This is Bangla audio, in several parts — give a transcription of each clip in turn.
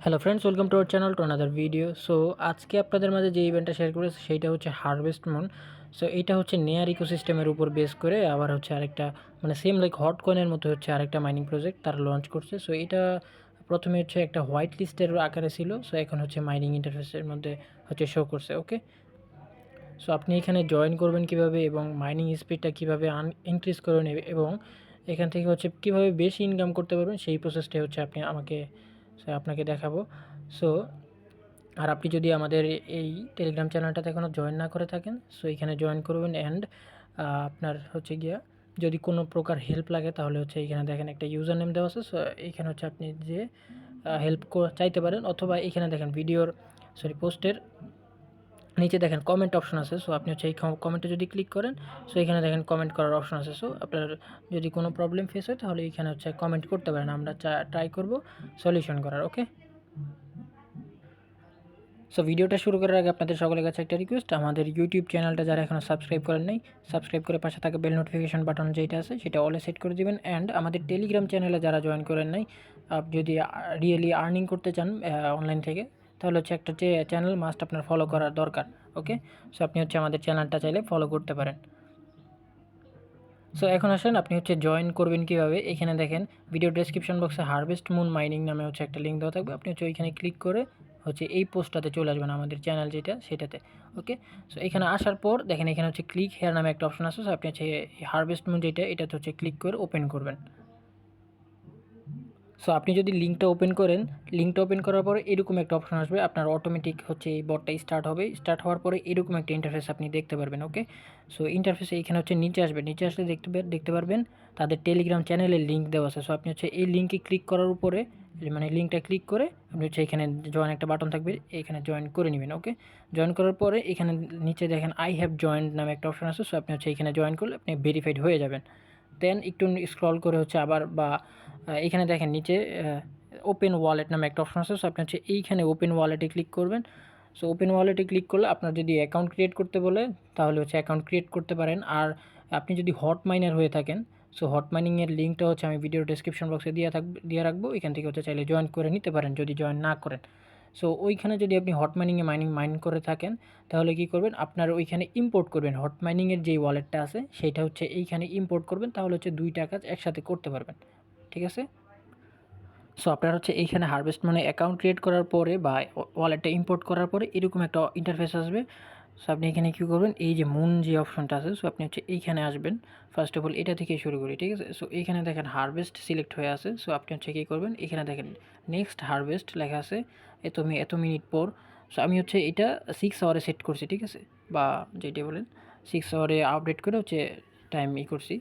Hello friends, welcome to our channel to another video. So আজকে আপনাদের মাঝে যে ইভেন্টটা শেয়ার করেছি সেইটা হচ্ছে হারভেস্ট মুন। সো এইটা হচ্ছে নেয়ার ইকোসিস্টেমের উপর বেস করে আবার হচ্ছে আরেকটা মানে সেম লাইক হট কয়েনের মতো হচ্ছে আরেকটা মাইনিং প্রজেক্ট তারা লঞ্চ করছে। সো এটা প্রথমে হচ্ছে একটা হোয়াইট লিস্টের আকারে ছিল, সো এখন হচ্ছে মাইনিং ইন্টারফেসের মধ্যে হচ্ছে শো করছে। ওকে, সো আপনি এখানে জয়েন করবেন কিভাবে এবং মাইনিং স্পিডটা কীভাবে ইনক্রিজ করে নেবে এবং এখান থেকে হচ্ছে কীভাবে বেশি ইনকাম করতে পারবেন সেই প্রসেসটাই হচ্ছে আপনাকে দেখাবো। সো আর আপনি যদি আমাদের এই টেলিগ্রাম চ্যানেলটাতে এখনও জয়েন না করে থাকেন, সো এখানে জয়েন করবেন। অ্যান্ড আপনার হচ্ছে গিয়া যদি কোনো প্রকার হেল্প লাগে তাহলে হচ্ছে এখানে দেখেন একটা ইউজার নেম দেওয়া আছে। সো এইখানে হচ্ছে আপনি যে হেল্প চাইতে পারেন, অথবা এখানে দেখেন পোস্টের নিচে দেখেন কমেন্ট অপশন আছে। সো আপনি হচ্ছে এই কমেন্টে যদি ক্লিক করেন, সো এখানে দেখেন কমেন্ট করার অপশন আছে। সো আপনার যদি কোনো প্রবলেম ফেস হয় তাহলে এখানে হচ্ছে কমেন্ট করতে পারেন, আমরা ট্রাই করব সলিউশন করার। ওকে, সো ভিডিওটা শুরু করার আগে আপনাদের সকলের কাছে একটা রিকোয়েস্ট, আমাদের ইউটিউব চ্যানেলটা যারা এখনও সাবস্ক্রাইব করেন নাই, সাবস্ক্রাইব করে পাশে থাকা বেল নোটিফিকেশন বাটন যেটা আছে সেটা অলে সেট করে দেবেন। অ্যান্ড আমাদের টেলিগ্রাম চ্যানেলে যারা জয়েন করেন নাই, যদি রিয়েলি আর্নিং করতে চান অনলাইন থেকে, তাহলে হচ্ছে একটা চ্যানেল মাস্ট আপনার ফলো করার দরকার। ওকে, সো আপনি হচ্ছে আমাদের চ্যানেলটা চাইলে ফলো করতে পারেন। সো এখন আসেন আপনি হচ্ছে জয়েন করবেন কীভাবে। এখানে দেখেন ভিডিও ডেসক্রিপশন বক্সে হারভেস্ট মুন মাইনিং নামে হচ্ছে একটা লিঙ্ক দেওয়া থাকবে, আপনি হচ্ছে ওইখানে ক্লিক করে হচ্ছে এই পোস্টটাতে চলে আসবেন, আমাদের চ্যানেল যেটা সেটাতে। ওকে, সো এখানে আসার পর দেখেন এখানে হচ্ছে ক্লিক হেয়ার নামে একটা অপশন আছে। সো আপনি হচ্ছে হারভেস্ট মুন এটাতে হচ্ছে ক্লিক করে ওপেন করবেন। সো আপনি যদি লিঙ্কটা ওপেন করার পরে এরকম একটা অপশন আসবে, আপনার অটোমেটিক হচ্ছে এই বটটা স্টার্ট হবে। স্টার্ট হওয়ার পরে এরকম একটা ইন্টারফেস আপনি দেখতে পারবেন। ওকে, সো ইন্টারফেসে এখানে হচ্ছে নিচে আসলে দেখতে পারবেন তাদের টেলিগ্রাম চ্যানেলের লিঙ্ক দেওয়া আছে। সো আপনি হচ্ছে এই লিঙ্কে ক্লিক করার উপরে মানে লিঙ্কটা ক্লিক করে আপনি হচ্ছে এখানে জয়েন একটা বাটন থাকবে, এখানে জয়েন করে নেবেন। ওকে, জয়েন করার পরে এখানে নিচে দেখেন আই হ্যাভ জয়েন্ট নামে একটা অপশন আছে। সো আপনি হচ্ছে এখানে জয়েন করলে আপনি ভেরিফাইড হয়ে যাবেন। দেন একটু স্ক্রল করে হচ্ছে আবার বা এখানে দেখেন নিচে ওপেন ওয়ালেট নামে একটা অপশন আছে। সো আপনি হচ্ছে এইখানে ওপেন ওয়ালেটে ক্লিক করবেন। সো ওপেন ওয়ালেটে ক্লিক করলে আপনার যদি অ্যাকাউন্ট ক্রিয়েট করতে বলে তাহলে হচ্ছে অ্যাকাউন্ট ক্রিয়েট করতে পারেন। আর আপনি যদি হট মাইনার হয়ে থাকেন, সো হট মাইনিংয়ের লিঙ্কটা হচ্ছে আমি ভিডিওর ডেসক্রিপশন বক্সে দিয়ে রাখবো, এখান থেকে হচ্ছে চাইলে জয়েন করে নিতে পারেন যদি জয়েন না করেন। সো ওইখানে যদি আপনি হট মাইনিংয়ে মাইন করে থাকেন তাহলে কী করবেন, আপনার ওইখানে ইম্পোর্ট করবেন হট মাইনিংয়ের যেই ওয়ালেটটা আছে সেইটা হচ্ছে এইখানে ইম্পোর্ট করবেন, তাহলে হচ্ছে দুইটা কাজ একসাথে করতে পারবেন। ঠিক আছে, সো আপনার হচ্ছে এইখানে হারভেস্ট মানে অ্যাকাউন্ট ক্রিয়েট করার পরে বা ওয়ালেটটা ইম্পোর্ট করার পরে এরকম একটা ইন্টারফেস আসবে। সো আপনি এখানে কী করবেন, এই যে মুন যে অপশনটা আছে, সো আপনি হচ্ছে এইখানে আসবেন। ফার্স্ট অফ অল এটা থেকে শুরু করি, ঠিক আছে। সো এইখানে দেখেন হারভেস্ট সিলেক্ট হয়ে আছে। সো আপনি হচ্ছে কী করবেন, এখানে দেখেন নেক্সট হারভেস্ট লেখা আছে এত মিনিট পর। সো আমি হচ্ছে এটা 6 আওয়ারে সেট করছি, ঠিক আছে, বা যেটা বলেন 6 আওয়ারে আপডেট করে হচ্ছে টাইম করছি।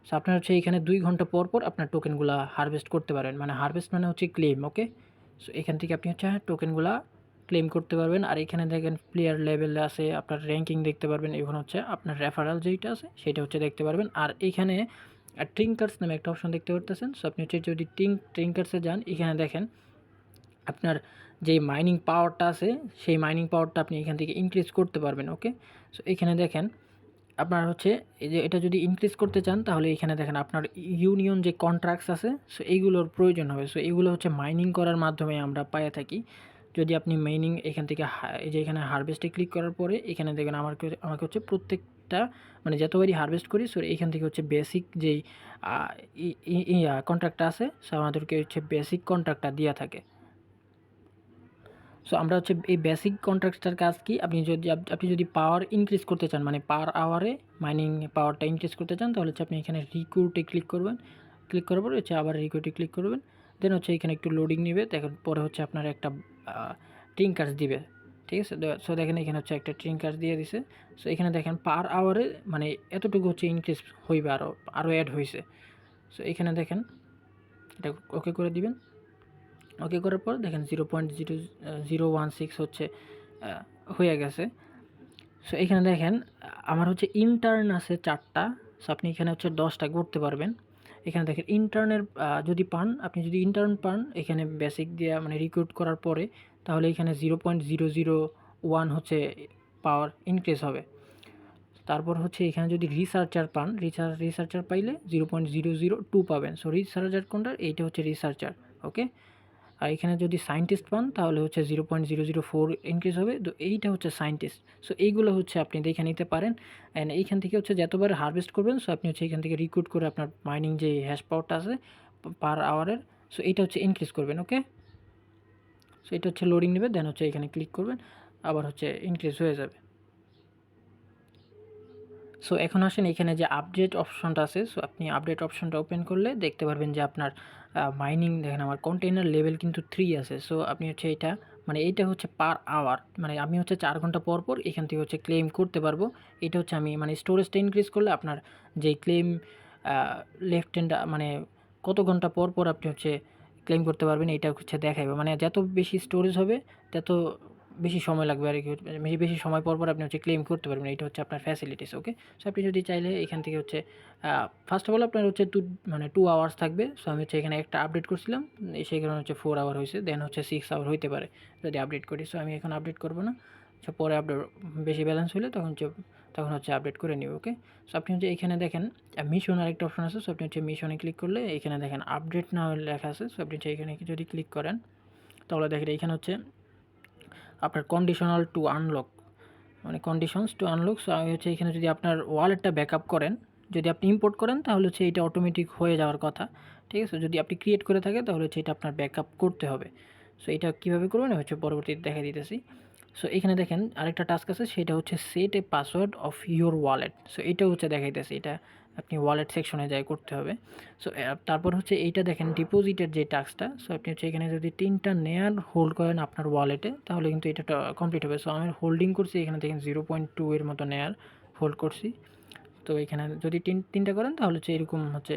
সো আপনার হচ্ছে এখানে 2 ঘন্টা পর পর আপনার টোকেনগুলো হারভেস্ট করতে পারবেন, মানে হারভেস্ট মানে হচ্ছে ক্লেম। ওকে, সো এখান থেকে আপনি হচ্ছে টোকেনগুলো ক্লেম করতে পারবেন। আর এখানে দেখেন প্লেয়ার লেভেল আছে, আপনার র্যাঙ্কিং দেখতে পারবেন, এখন হচ্ছে আপনার রেফারেল যেইটা আছে সেটা হচ্ছে দেখতে পারবেন। আর এখানে ট্রিঙ্কার্স নামে একটা অপশন দেখতে পারতেছেন। সো আপনি হচ্ছে যদি ট্রিঙ্কার্সে যান, এখানে দেখেন আপনার যেই মাইনিং পাওয়ারটা আছে সেই মাইনিং পাওয়ারটা আপনি এখান থেকে ইনক্রিজ করতে পারবেন। ওকে, সো এখানে দেখেন আপনার হচ্ছে এই যে এটা যদি ইনক্রিজ করতে চান তাহলে এখানে দেখেন আপনার ইউনিয়ন যে কন্ট্রাক্টস আছে, সো এইগুলোর প্রয়োজন হবে। সো এইগুলো হচ্ছে মাইনিং করার মাধ্যমে আমরা পেয়ে থাকি। যদি আপনি মাইনিং এখান থেকে এই যে এখানে হারভেস্টে ক্লিক করার পরে এখানে দেখেন আমাকে হচ্ছে প্রত্যেকটা মানে যতবারই হারভেস্ট করি, সো এখান থেকে হচ্ছে বেসিক যেই কন্ট্রাক্টটা আছে, সো আমাদেরকে হচ্ছে বেসিক কন্ট্রাক্টটা দেওয়া থাকে। সো আমরা হচ্ছে এই বেসিক কন্ট্রাক্টটার কাজ কি, আপনি যদি পাওয়ার ইনক্রিজ করতে চান মানে পার আওয়ারে মাইনিং পাওয়ারটা ইনক্রিজ করতে চান তাহলে হচ্ছে আপনি এখানে রিক্রুটে ক্লিক করবেন। ক্লিক করার পরে হচ্ছে আবার রিক্রুটে ক্লিক করবেন। দেন হচ্ছে এখানে একটু লোডিং নেবে, দেখেন পরে হচ্ছে আপনার একটা ট্রিঙ্কার্স দিবে, ঠিক আছে। সো দেখেন এখানে হচ্ছে একটা ট্রিঙ্কার্স দিয়ে দিছে। সো এখানে দেখেন পার আওয়ারে মানে এতটুকু হচ্ছে ইনক্রিজ হইবে, আরও অ্যাড হয়েছে। সো এখানে দেখেন এটা ওকে করে দিবেন। ওকে করার পর দেখেন 0.0016 হচ্ছে হয়ে গেছে। সো এখানে দেখেন আমার হচ্ছে ইন্টার্ন আছে 4টা। সো আপনি এখানে হচ্ছে 10টা করতে পারবেন। এখানে দেখেন ইন্টার্নের আপনি যদি ইন্টার্ন পান এখানে বেসিক দিয়ে মানে রিক্রুট করার পরে তাহলে এখানে 0.001 হচ্ছে পাওয়ার ইনক্রিজ হবে। তারপর হচ্ছে এখানে যদি রিসার্চার পান, রিসার্চার পাইলে 0.002 পাবেন। সো রিসার্চার কোনটা, এইটা হচ্ছে রিসার্চার। ওকে, আর এখানে যদি সায়েন্টিস্ট পান তাহলে হচ্ছে 0.004 ইনক্রিজ হবে। তো এইটা হচ্ছে সায়েন্টিস্ট। সো এইগুলো হচ্ছে আপনি দেখে নিতে পারেন। অ্যান্ড এইখান থেকে হচ্ছে যতবার হারভেস্ট করবেন, সো আপনি হচ্ছে এখান থেকে রিক্রুট করে আপনার মাইনিং যে হ্যাশ পাওয়ারটা আছে পার আওয়ারের, সো এইটা হচ্ছে ইনক্রিজ করবেন। ওকে, সো এটা হচ্ছে লোডিং নেবে, দেন হচ্ছে এখানে ক্লিক করবেন, আবার হচ্ছে ইনক্রিজ হয়ে যাবে। সো এখন আসেন এখানে যে আপডেট অপশনটা আছে, সো আপনি আপডেট অপশনটা ওপেন করলে দেখতে পারবেন যে আপনার মাইনিং দেখেন আমার কন্টেইনার লেভেল কিন্তু 3 আছে। সো আপনি হচ্ছে এটা মানে এইটা হচ্ছে পার আওয়ার, মানে আমি হচ্ছে 4 ঘন্টা পর পর এখান থেকে হচ্ছে ক্লেম করতে পারবো। এটা হচ্ছে আমি মানে স্টোরেজটা ইনক্রিজ করলে আপনার যে ক্লেম লেফট হ্যান্ড মানে কত ঘন্টা পর পর আপনি হচ্ছে ক্লেম করতে পারবেন এটা হচ্ছে দেখাইবে। মানে যত বেশি স্টোরেজ হবে তত বেশি সময় লাগবে আর কি, বেশি সময় পর পর আপনি হচ্ছে ক্লেম করতে পারবেন। এটা হচ্ছে আপনার ফ্যাসিলিটিস। ওকে, সো আপনি যদি চাইলে এখান থেকে হচ্ছে ফার্স্ট অফ অল আপনার হচ্ছে 2 আওয়ার্স থাকবে। সো আমি হচ্ছে এখানে একটা আপডেট করছিলাম, সেই কারণে হচ্ছে 4 আওয়ার হয়েছে, দেন হচ্ছে 6 আওয়ার হইতে পারে যদি আপডেট করি। সো আমি এখন আপডেট করবো না, আচ্ছা পরে আপডেট বেশি ব্যালেন্স হলে তখন হচ্ছে আপডেট করে নিব। ওকে, সো আপনি হচ্ছে এখানে দেখেন মিশন আরেকটা অপশন আছে। সো আপনি হচ্ছে মিশনে ক্লিক করলে এখানে দেখেন আপডেট নাও লেখা আছে। সো আপনি হচ্ছে এখানে যদি ক্লিক করেন তাহলে দেখেন এখানে হচ্ছে আপনার কন্ডিশনাল টু আনলক, মানে কন্ডিশনস টু আনলক। সো আমি হচ্ছে এখানে যদি আপনার ওয়ালেটটা ব্যাকআপ করেন, যদি আপনি ইম্পোর্ট করেন তাহলে হচ্ছে এটা অটোমেটিক হয়ে যাওয়ার কথা। ঠিক আছে, যদি আপনি ক্রিয়েট করে থাকেন তাহলে হচ্ছে এটা আপনার ব্যাকআপ করতে হবে। সো এটা কীভাবে করবেন হচ্ছে পরবর্তীতে দেখা দিতেছি। সো এখানে দেখেন আরেকটা টাস্ক আছে, সেটা হচ্ছে set A password of your wallet. So এইটাও হচ্ছে দেখাইতেছে, এটা আপনি ওয়ালেট সেকশনে যাই করতে হবে। সো তারপর হচ্ছে এইটা দেখেন ডিপোজিটের যে টাস্কটা। সো আপনি হচ্ছে এখানে যদি 3টা নেয়ার হোল্ড করেন আপনার ওয়ালেটে তাহলে কিন্তু এটা কমপ্লিট হবে। সো আমি হোল্ডিং করছি এখানে দেখেন 0.2 এর মতো নেয়ার হোল্ড করছি। তো এখানে যদি তিনটা করেন তাহলে হচ্ছে এরকম হচ্ছে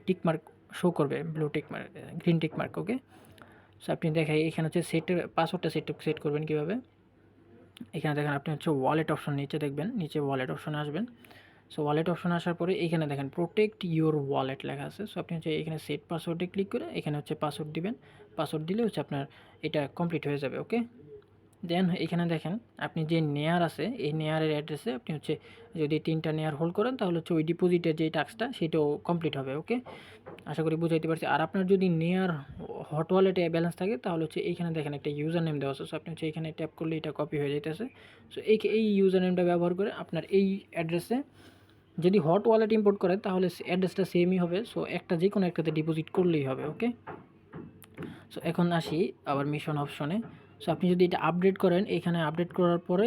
টিক মার্ক শো করবে, blue tick mark, green tick mark. Okay, so আপনি দেখাই এখানে হচ্ছে পাসওয়ার্ডটা সেট করবেন কীভাবে। এখানে দেখেন আপনি হচ্ছে ওয়ালেট অপশন নিচে দেখবেন, নিচে ওয়ালেট অপশনে আসবেন। সো ওয়ালেট অপশনে আসার পরে এখানে দেখেন প্রোটেক্ট ইউর ওয়ালেট লেখা আছে। সো আপনি হচ্ছে এখানে সেট পাসওয়ার্ডে ক্লিক করে এখানে হচ্ছে পাসওয়ার্ড দিবেন। পাসওয়ার্ড দিলে হচ্ছে আপনার এটা কমপ্লিট হয়ে যাবে। ওকে, দেন এখানে দেখেন আপনি যে নেয়ার আছে এই নেয়ারের অ্যাড্রেসে আপনি হচ্ছে যদি 3টা নেয়ার হোল্ড করেন তাহলে হচ্ছে ওই ডিপোজিটের যে টাস্কটা সেটাও কমপ্লিট হবে। ওকে, আশা করি বুঝাইতে পারছি। আর আপনার যদি নেয়ার হট ওয়ালেটে ব্যালেন্স থাকে তাহলে হচ্ছে এইখানে দেখেন একটা ইউজার নেম দেওয়া আছে। সো আপনি হচ্ছে এখানে ট্যাপ করলে এটা কপি হয়ে যাইতেছে। সো এই ইউজার নেমটা ব্যবহার করে আপনার এই অ্যাড্রেসে যদি হট ওয়ালেট ইম্পোর্ট করেন তাহলে অ্যাড্রেসটা সেমই হবে। সো একটা যে কোনো একটাতে ডিপোজিট করলেই হবে। ওকে, সো এখন আসি আবার মিশন অপশনে। সো আপনি যদি এটা আপডেট করেন, এখানে আপডেট করার পরে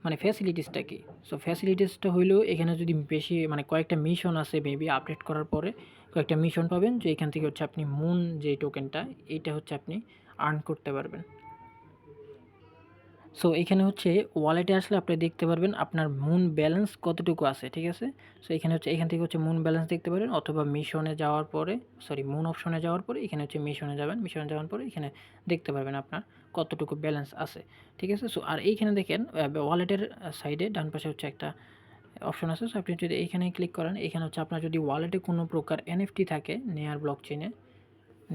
মানে ফ্যাসিলিটিসটা কি? সো ফ্যাসিলিটিসটা হইলো এখানে যদি বেশি মানে কয়েকটা মিশন আছে মেবি আপডেট করার পরে কয়েকটা মিশন পাবেন, যে এখান থেকে হচ্ছে আপনি মুন যে টোকেনটা এইটা হচ্ছে আপনি আর্ন করতে পারবেন। সো এখানে হচ্ছে ওয়ালেটে আসলে আপনি দেখতে পারবেন আপনার মুন ব্যালেন্স কতটুকু আছে। ঠিক আছে, সো এখানে হচ্ছে এখান থেকে হচ্ছে মুন ব্যালেন্স দেখতে পারেন, অথবা মিশনে যাওয়ার পরে মুন অপশনে যাওয়ার পরে এখানে হচ্ছে মিশনে যাবেন। মিশনে যাওয়ার পরে এখানে দেখতে পারবেন আপনার কতটুকু ব্যালেন্স আছে। ঠিক আছে, সো আর এইখানে দেখেন ওয়ালেটের সাইডে ডান পাশে হচ্ছে একটা অপশন আছে। সো আপনি যদি এইখানে ক্লিক করেন, এখানে হচ্ছে আপনার যদি ওয়ালেটে কোনো প্রকার এনএফটি থাকে নেয়ার ব্লকচেইনে,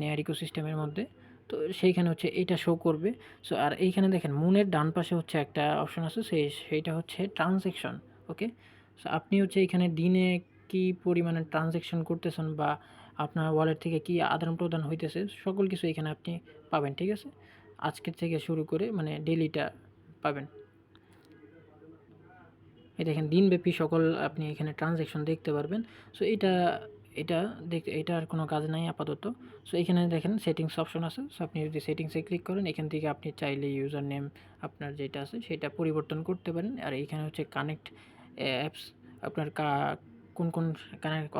নেয়ার ইকোসিস্টেমের মধ্যে, তো সেইখানে হচ্ছে এইটা শো করবে। সো আর এইখানে দেখেন মুনের ডান পাশে হচ্ছে একটা অপশন আছে, সেইটা হচ্ছে ট্রানজ্যাকশন। ওকে, সো আপনি হচ্ছে এখানে দিনে কি পরিমাণে ট্রানজ্যাকশন করতেছেন বা আপনার ওয়ালেট থেকে কি আদান প্রদান হইতেছে সকল কিছু এখানে আপনি পাবেন। ঠিক আছে, আজকের থেকে শুরু করে মানে ডেলিটা পাবেন। এই দেখেন দিনব্যাপী সকল আপনি এখানে ট্রানজ্যাকশন দেখতে পারবেন। সো এটা আর কোনো কাজ নাই আপাতত। সো এখানে দেখেন সেটিংস অপশন আছে। সো আপনি যদি সেটিংসে ক্লিক করেন এখান থেকে আপনি চাইলে ইউজার নেম আপনার যেটা আছে সেটা পরিবর্তন করতে পারেন। আর এইখানে হচ্ছে কানেক্ট অ্যাপস আপনার কোন কানেক্ট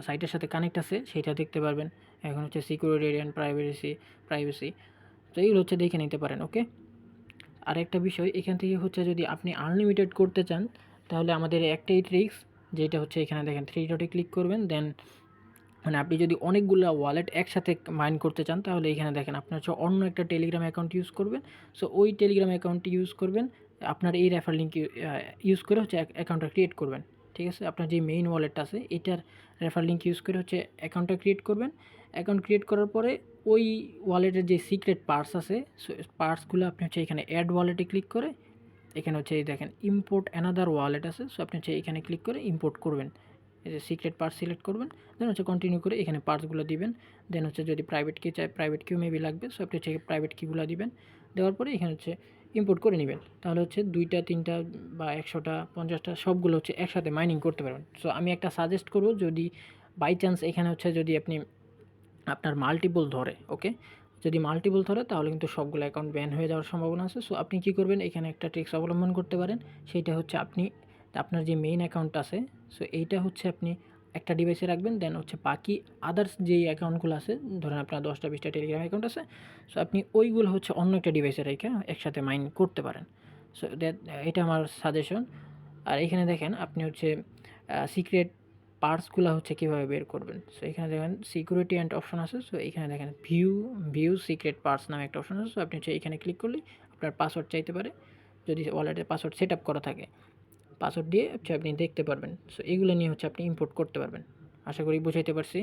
সাইটের সাথে কানেক্ট আছে সেটা দেখতে পারবেন। এখন হচ্ছে সিকিউরিটি অ্যান্ড প্রাইভেসি, তো এইগুলো হচ্ছে দেখে নিতে পারেন। ওকে, আরেকটা বিষয় এখান থেকে হচ্ছে যদি আপনি আনলিমিটেড করতে চান তাহলে আমাদের একটাই ট্রিক্স, যেটা হচ্ছে এখানে দেখেন 3 ডটে ক্লিক করবেন, দেন মানে আপনি যদি অনেকগুলো ওয়ালেট একসাথে মাইন করতে চান তাহলে এখানে দেখেন আপনার হচ্ছে অন্য একটা টেলিগ্রাম অ্যাকাউন্ট ইউজ করবেন। সো ওই টেলিগ্রাম অ্যাকাউন্টটি ইউজ করবেন, আপনার এই রেফার লিঙ্ক ইউজ করে হচ্ছে অ্যাকাউন্টটা ক্রিয়েট করবেন। ঠিক আছে, আপনার যে মেইন ওয়ালেটটা আছে এটার রেফার লিঙ্ক ইউজ করে হচ্ছে অ্যাকাউন্টটা ক্রিয়েট করবেন। অ্যাকাউন্ট ক্রিয়েট করার পরে ওই ওয়ালেটের যে সিক্রেট পার্টস আছে, সো পার্টসগুলো আপনি হচ্ছে এখানে অ্যাড ওয়ালেটে ক্লিক করে এখানে হচ্ছে এই দেখেন ইম্পোর্ট অ্যানাদার ওয়ালেট আছে। সো আপনি হচ্ছে এখানে ক্লিক করে ইম্পোর্ট করবেন এই যে সিক্রেট পার্স সিলেক্ট করবেন, দেন হচ্ছে কন্টিনিউ করে এখানে পার্টসগুলো দিবেন। দেন হচ্ছে যদি প্রাইভেট কি চাই, প্রাইভেট কিউ মেবি লাগবে, সো আপনি হচ্ছে প্রাইভেট কিগুলো দিবেন। দেওয়ার পরে এখানে হচ্ছে ইম্পোর্ট করে নেবেন। তাহলে হচ্ছে 2টা 3টা বা 100টা 50টা সবগুলো হচ্ছে একসাথে মাইনিং করতে পারবেন। সো আমি একটা সাজেস্ট করব, যদি বাই চান্স এখানে হচ্ছে যদি আপনি আপনার মাল্টিপল ধরে, ওকে, যদি মাল্টিপল ধরে তাহলে কিন্তু সবগুলো অ্যাকাউন্ট ব্যান হয়ে যাওয়ার সম্ভাবনা আছে। সো আপনি কী করবেন, এখানে একটা ট্রিক্স অবলম্বন করতে পারেন। সেইটা হচ্ছে আপনি আপনার যে মেইন অ্যাকাউন্ট আছে, সো এইটা হচ্ছে আপনি একটা ডিভাইসে রাখবেন। দেন হচ্ছে বাকি আদার্স যেই অ্যাকাউন্টগুলো আছে, ধরেন আপনার 10টা 20টা টেলিগ্রাম অ্যাকাউন্ট আছে, সো আপনি ওইগুলো হচ্ছে অন্য একটা ডিভাইসে রেখে একসাথে মাইন করতে পারেন। সো দ্যাট, এটা আমার সাজেশন। আর এখানে দেখেন আপনি হচ্ছে সিক্রেট পার্টসগুলো হচ্ছে কীভাবে বের করবেন। সো এখানে দেখেন সিকিউরিটি অ্যান্ড অপশন আছে। সো এখানে দেখেন ভিউ সিক্রেট পার্টস নামে একটা অপশন আছে। সো আপনি হচ্ছে এখানে ক্লিক করলে আপনার পাসওয়ার্ড চাইতে পারে, যদি ওয়ালেটের পাসওয়ার্ড সেট আপ করা থাকে, পাসওয়ার্ড দিয়ে হচ্ছে আপনি দেখতে পারবেন। সো এইগুলো নিয়ে হচ্ছে আপনি ইম্পোর্ট করতে পারবেন। আশা করি বুঝাইতে পারছি।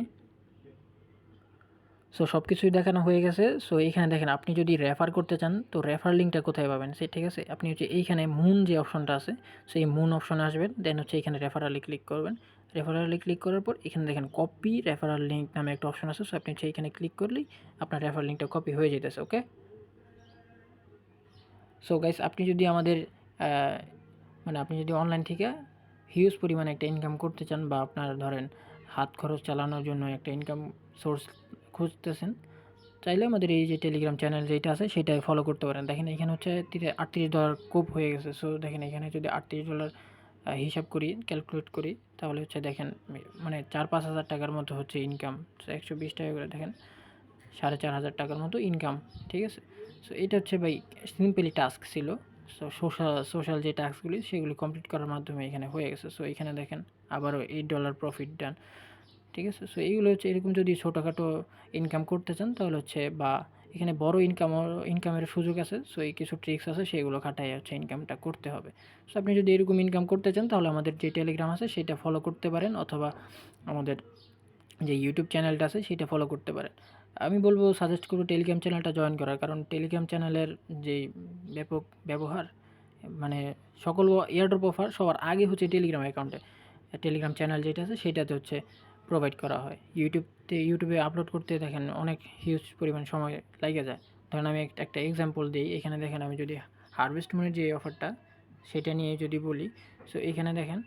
সো সব কিছুই দেখানো হয়ে গেছে। সো এইখানে দেখেন আপনি যদি রেফার করতে চান, তো রেফার লিঙ্কটা কোথায় পাবেন, সে ঠিক আছে, আপনি হচ্ছে এইখানে মুন যে অপশনটা আছে, সো এই মুন অপশনে আসবেন। দেন হচ্ছে এখানে রেফারালে ক্লিক করবেন। রেফারালে ক্লিক করার পর এখানে দেখেন কপি রেফারাল লিঙ্ক নামে একটা অপশন আছে। সো আপনি হচ্ছে এইখানে ক্লিক করলেই আপনার রেফার লিঙ্কটা কপি হয়ে যেতেছে। ওকে, সো গাইস, আপনি যদি আমাদের মানে আপনি যদি অনলাইন থেকে হিউজ পরিমাণে একটা ইনকাম করতে চান, বা আপনার ধরেন হাত খরচ চালানোর জন্য একটা ইনকাম সোর্স খুঁজতেছেন, চাইলে আমাদের এই যে টেলিগ্রাম চ্যানেল যেটা আছে সেটাই ফলো করতে পারেন। দেখেন এখানে হচ্ছে $38 কোপ হয়ে গেছে। সো দেখেন এখানে যদি $38 হিসাব করি, ক্যালকুলেট করি, তাহলে হচ্ছে দেখেন মানে 4-5 হাজার টাকার মতো হচ্ছে ইনকাম। সো 120 টাকা করে দেখেন 4,500 টাকার মতো ইনকাম। ঠিক আছে, সো এটা হচ্ছে ভাই সিম্পলি টাস্ক ছিল। সো সোশ্যাল যে টাস্কগুলি সেগুলি কমপ্লিট করার মাধ্যমে এখানে হয়ে গেছে। সো এখানে দেখেন আবারও $8 প্রফিট ডান। ঠিক আছে, সো এইগুলো হচ্ছে এরকম যদি ছোটোখাটো ইনকাম করতে চান তাহলে হচ্ছে, বা এখানে বড় ইনকামের সুযোগ আছে, সো এই কিছু ট্রিক্স আছে সেগুলো খাটাই হচ্ছে ইনকামটা করতে হবে। সো আপনি যদি এরকম ইনকাম করতে চান তাহলে আমাদের যে টেলিগ্রাম আছে সেটা ফলো করতে পারেন, অথবা আমাদের যে ইউটিউব চ্যানেলটা আছে সেটা ফলো করতে পারেন। আমি বলবো, সাজেস্ট করবো টেলিগ্রাম চ্যানেলটা জয়েন করার, কারণ টেলিগ্রাম চ্যানেলের যেই ব্যাপক ব্যবহার, মানে সকল এয়ারড্রপ অফার সবার আগে হচ্ছে টেলিগ্রাম অ্যাকাউন্টে, টেলিগ্রাম চ্যানেল যেটা আছে সেটাতে হচ্ছে প্রোভাইড করা হয়। ইউটিউবে আপলোড করতে দেখেন অনেক হিউজ পরিমাণ সময় লাগে যায়। ধরেন আমি একটা এক্সাম্পল দিই, এখানে দেখেন আমি যদি হারভেস্ট মুনের যে অফারটা সেটা নিয়ে যদি বলি, সো এখানে দেখেন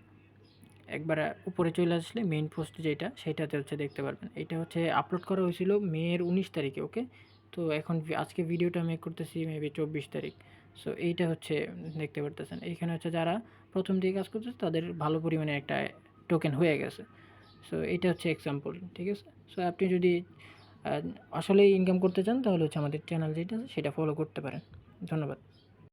একবার উপরে চলে আসলে মেইন পোস্ট যেটা, সেটাতে হচ্ছে দেখতে পারবেন। এটা হচ্ছে আপলোড করা হয়েছিল মের 19 তারিখে। ওকে, তো এখন আজকে ভিডিওটা মেক করতেছি মেবি 24 তারিখ। সো এইটা হচ্ছে দেখতে পারতেছেন, এইখানে হচ্ছে যারা প্রথম দিকে কাজ করতেছে তাদের ভালো পরিমাণে একটা টোকেন হয়ে গেছে। সো এটা হচ্ছে এক্সাম্পল। ঠিক আছে, সো আপনি যদি আসলেই ইনকাম করতে চান তাহলে হচ্ছে আমাদের চ্যানেল যেটা আছে সেটা ফলো করতে পারেন। ধন্যবাদ।